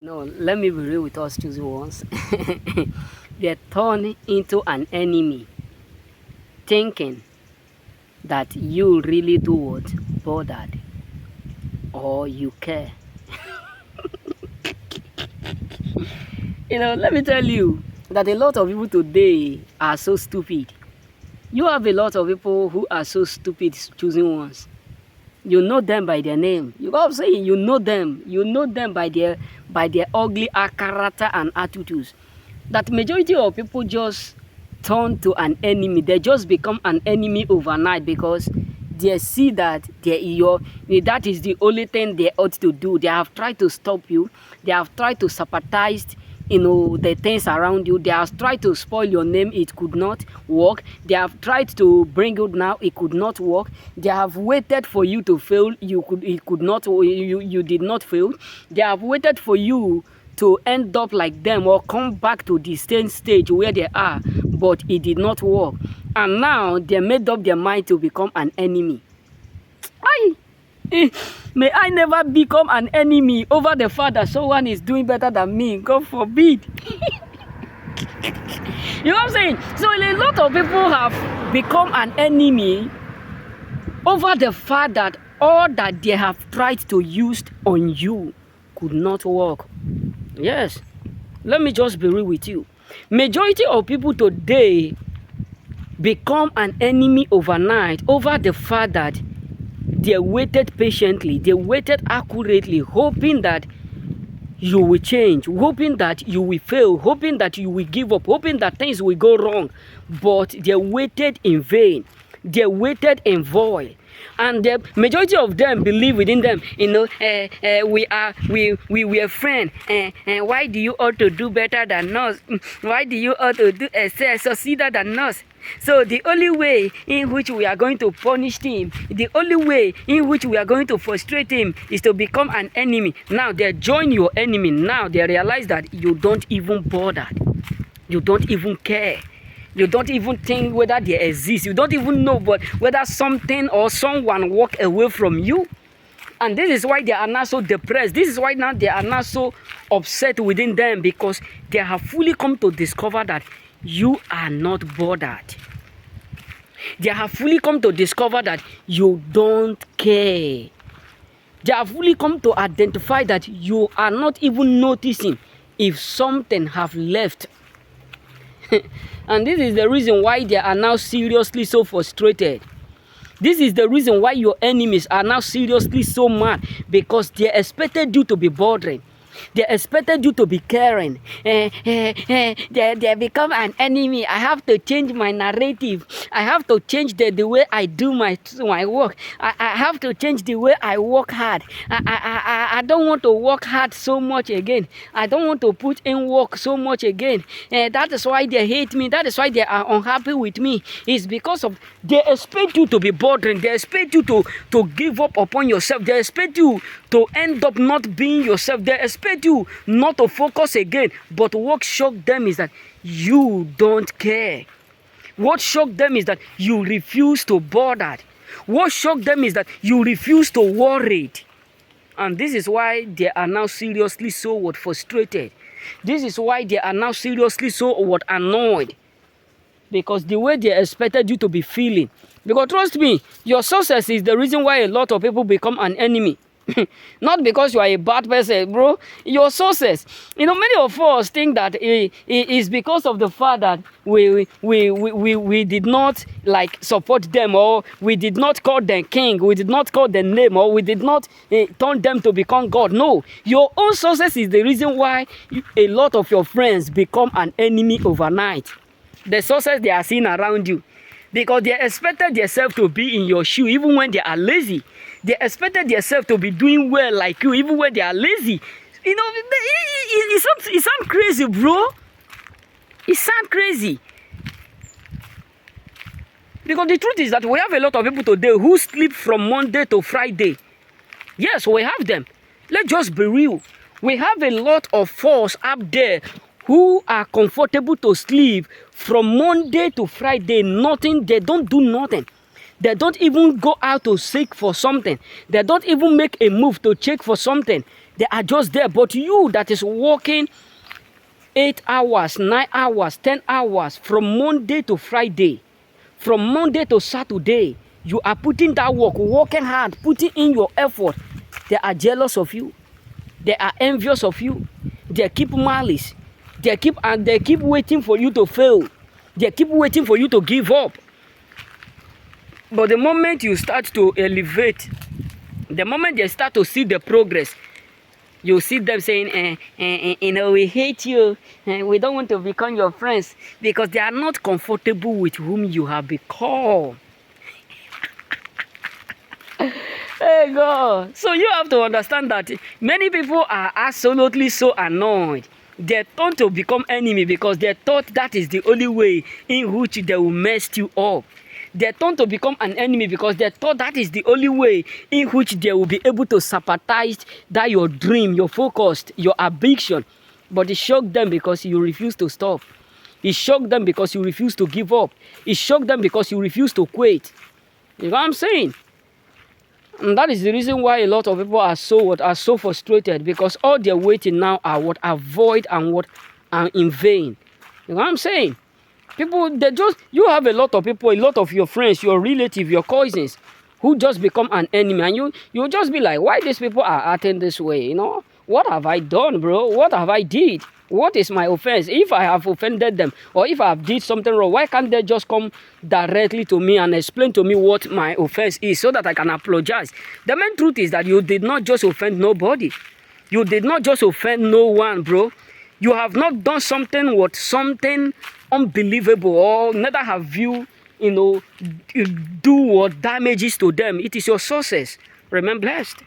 No, let me be real with us choosing ones. They turn into an enemy, thinking that you really do what bothered or you care. Let me tell you that a lot of people today are so stupid. You have a lot of people who are so stupid choosing ones. You know them by their name. You got to say you know them. You know them by their ugly character and attitudes. That majority of people just turn to an enemy. They just become an enemy overnight because they see that that is the only thing they ought to do. They have tried to stop you. They have tried to sabotage the things around you. They have tried to spoil your name. It could not work. They have tried to bring you down. It could not work. They have waited for you to fail. You did not fail. They have waited for you to end up like them or come back to the same stage where they are, but it did not work. And now they made up their mind to become an enemy. May I never become an enemy over the fact that someone is doing better than me. God forbid. You know what I'm saying? So a lot of people have become an enemy over the fact that all that they have tried to use on you could not work. Yes, let me just be real with you. Majority of people today become an enemy overnight over the fact that they waited patiently, they waited accurately, hoping that you will change, hoping that you will fail, hoping that you will give up, hoping that things will go wrong. But they waited in vain. They waited in void. And the majority of them believe within them, we were friends. Why do you ought to do better than us? Why do you ought to do succeed than us? So the only way in which we are going to punish him, the only way in which we are going to frustrate him is to become an enemy. Now they join your enemy. Now they realize that you don't even bother. You don't even care. You don't even think whether they exist. You don't even know whether something or someone walk away from you. And this is why they are now so depressed. This is why now they are now so upset within them, because they have fully come to discover that you are not bothered. They have fully come to discover that you don't care. They have fully come to identify that you are not even noticing if something have left. And this is the reason why they are now seriously so frustrated. This is the reason why your enemies are now seriously so mad, because they expected you to be bothering. They expected you to be caring. They become an enemy. I have to change my narrative. I have to change the way I do my work. I have to change the way I work hard. I don't want to work hard so much again. I don't want to put in work so much again. That is why they hate me. That is why they are unhappy with me. It's because of they expect you to be bothering. They expect you to give up upon yourself. They expect you to end up not being yourself. They expect you not to focus again. But what shocked them is that you don't care. What shocked them is that you refuse to bother. What shocked them is that you refuse to worry. And this is why they are now seriously so frustrated. This is why they are now seriously so annoyed. Because the way they expected you to be feeling. Because trust me, your success is the reason why a lot of people become an enemy. Not because you are a bad person, bro. Your success. Many of us think that it is because of the fact that we did not support them, or we did not call them king, we did not call them name, or we did not turn them to become God. No, your own success is the reason why a lot of your friends become an enemy overnight. The success they are seeing around you. Because they expected themselves to be in your shoe even when they are lazy. They expected themselves to be doing well like you even when they are lazy. It sounds crazy, bro. It sounds crazy. Because the truth is that we have a lot of people today who sleep from Monday to Friday. Yes, we have them. Let's just be real. We have a lot of force up there who are comfortable to sleep from Monday to Friday. Nothing, they don't do nothing. They don't even go out to seek for something. They don't even make a move to check for something. They are just there. But you that is working 8 hours, 9 hours, 10 hours from Monday to Friday, from Monday to Saturday, you are putting that work, working hard, putting in your effort. They are jealous of you. They are envious of you. They keep malice. They keep waiting for you to fail. They keep waiting for you to give up. But the moment you start to elevate, the moment they start to see the progress, you see them saying, we hate you, we don't want to become your friends, because they are not comfortable with whom you have become. Hey God. So you have to understand that many people are absolutely so annoyed. They turn to become enemy because they thought that is the only way in which they will mess you up. They turn to become an enemy because they thought that is the only way in which they will be able to sabotage that your dream, your focus, your ambition. But it shocked them because you refuse to stop. It shocked them because you refuse to give up. It shocked them because you refuse to quit. You know what I'm saying? And that is the reason why a lot of people are so frustrated, because all they're waiting now are void and are in vain. You know what I'm saying? People, you have a lot of people, a lot of your friends, your relatives, your cousins, who just become an enemy, and you just be like, why these people are acting this way? You know, what have I done, bro? What have I did? What is my offense? If I have offended them, or if I have did something wrong, why can't they just come directly to me and explain to me what my offense is, so that I can apologize? The main truth is that you did not just offend nobody. You did not just offend no one, bro. You have not done something unbelievable, or neither have you, do what damages to them. It is your success. Remain blessed.